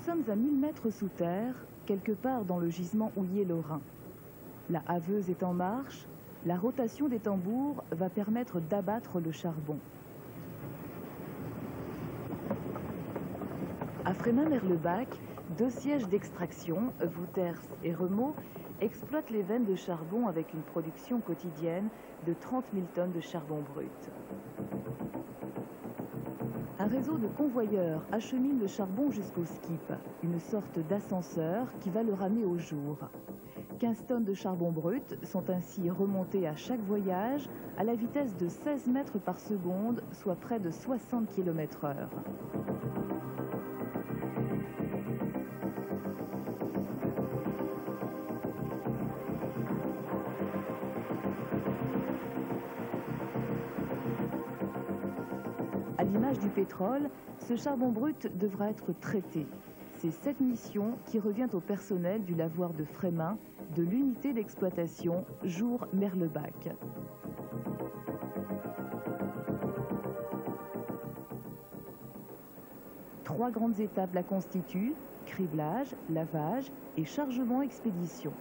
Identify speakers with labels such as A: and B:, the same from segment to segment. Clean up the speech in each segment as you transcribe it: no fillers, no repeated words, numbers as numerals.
A: sommes à 1000 mètres sous terre, quelque part dans le gisement houillé lorrain. La haveuse est en marche, la rotation des tambours va permettre d'abattre le charbon. À Frémin-Merlebach, 2 sièges d'extraction, Vouters et Remeaux, exploitent les veines de charbon avec une production quotidienne de 30 000 tonnes de charbon brut. Un réseau de convoyeurs achemine le charbon jusqu'au skip, une sorte d'ascenseur qui va le ramener au jour. 15 tonnes de charbon brut sont ainsi remontées à chaque voyage à la vitesse de 16 mètres par seconde, soit près de 60 km/h. À l'image du pétrole, ce charbon brut devra être traité. C'est cette mission qui revient au personnel du lavoir de Frémin, de l'unité d'exploitation Jour-Merlebach. Trois grandes étapes la constituent: criblage, lavage et chargement-expédition.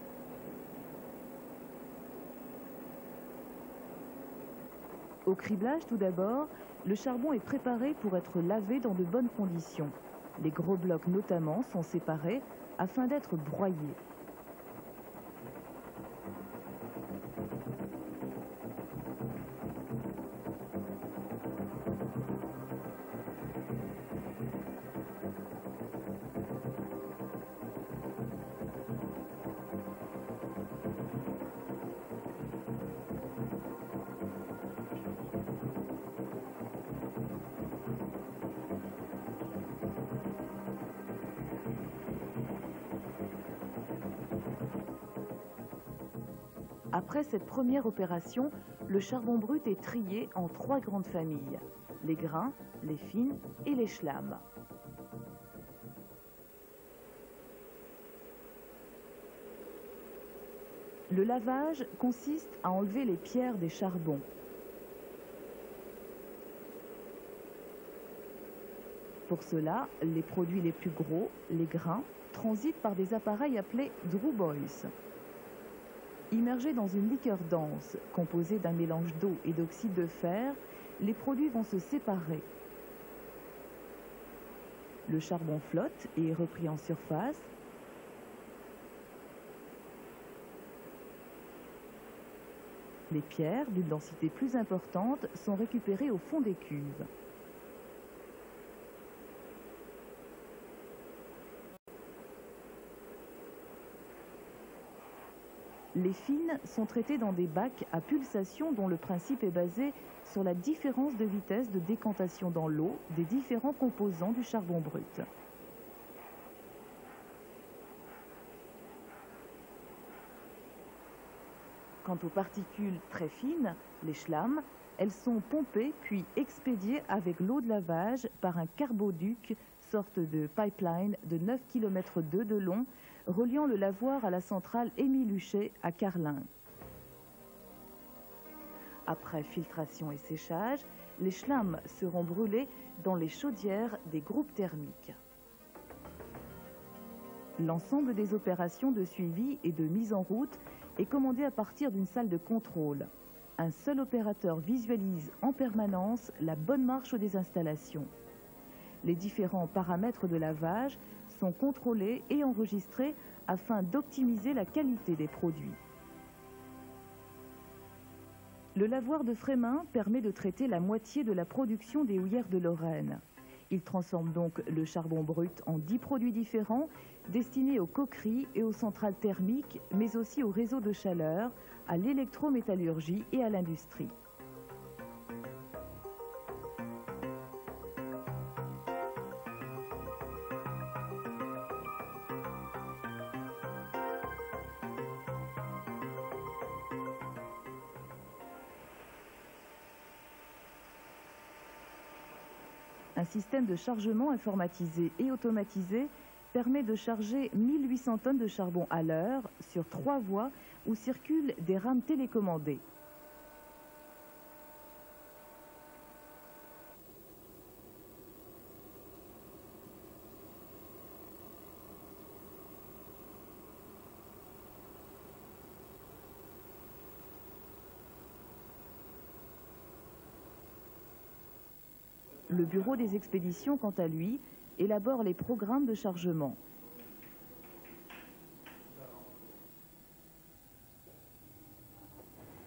A: Au criblage, tout d'abord, le charbon est préparé pour être lavé dans de bonnes conditions. Les gros blocs notamment sont séparés afin d'être broyés. Après cette première opération, le charbon brut est trié en 3 grandes familles: les grains, les fines et les schlames. Le lavage consiste à enlever les pierres des charbons. Pour cela, les produits les plus gros, les grains, transitent par des appareils appelés Drew Boys. Immergés dans une liqueur dense, composée d'un mélange d'eau et d'oxyde de fer, les produits vont se séparer. Le charbon flotte et est repris en surface. Les pierres, d'une densité plus importante, sont récupérées au fond des cuves. Les fines sont traitées dans des bacs à pulsation dont le principe est basé sur la différence de vitesse de décantation dans l'eau des différents composants du charbon brut. Quant aux particules très fines, les schlames, elles sont pompées puis expédiées avec l'eau de lavage par un carboduc, sorte de pipeline de 9 km de long, reliant le lavoir à la centrale Émile Huchet à Carlin. Après filtration et séchage, les schlames seront brûlés dans les chaudières des groupes thermiques. L'ensemble des opérations de suivi et de mise en route est commandé à partir d'une salle de contrôle. Un seul opérateur visualise en permanence la bonne marche des installations. Les différents paramètres de lavage sont contrôlés et enregistrés afin d'optimiser la qualité des produits. Le lavoir de Frémin permet de traiter la moitié de la production des houillères de Lorraine. Il transforme donc le charbon brut en 10 produits différents destinés aux coqueries et aux centrales thermiques, mais aussi aux réseaux de chaleur, à l'électrométallurgie et à l'industrie. Un système de chargement informatisé et automatisé permet de charger 1800 tonnes de charbon à l'heure sur 3 voies où circulent des rames télécommandées. Le bureau des expéditions, quant à lui, élabore les programmes de chargement.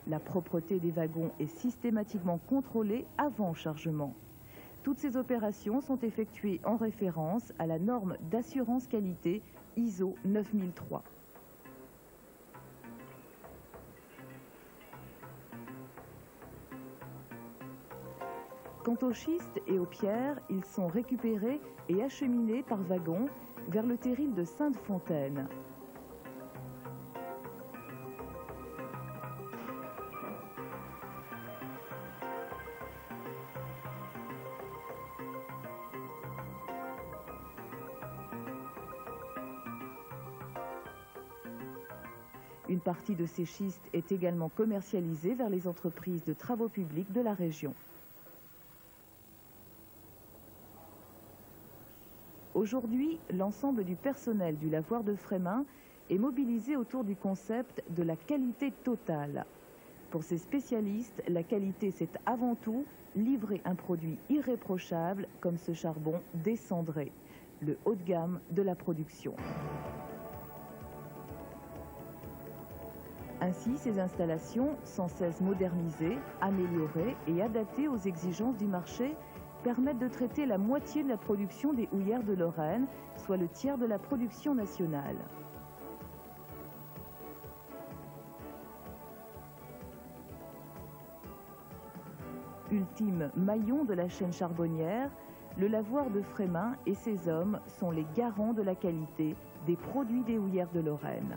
A: La propreté des wagons est systématiquement contrôlée avant chargement. Toutes ces opérations sont effectuées en référence à la norme d'assurance qualité ISO 9003. Quant aux schistes et aux pierres, ils sont récupérés et acheminés par wagon vers le terril de Sainte-Fontaine. Une partie de ces schistes est également commercialisée vers les entreprises de travaux publics de la région. Aujourd'hui, l'ensemble du personnel du lavoir de Frémin est mobilisé autour du concept de la qualité totale. Pour ces spécialistes, la qualité, c'est avant tout livrer un produit irréprochable comme ce charbon descendré, le haut de gamme de la production. Ainsi, ces installations, sans cesse modernisées, améliorées et adaptées aux exigences du marché, permettent de traiter la moitié de la production des houillères de Lorraine, soit le tiers de la production nationale. Ultime maillon de la chaîne charbonnière, le lavoir de Frémin et ses hommes sont les garants de la qualité des produits des houillères de Lorraine.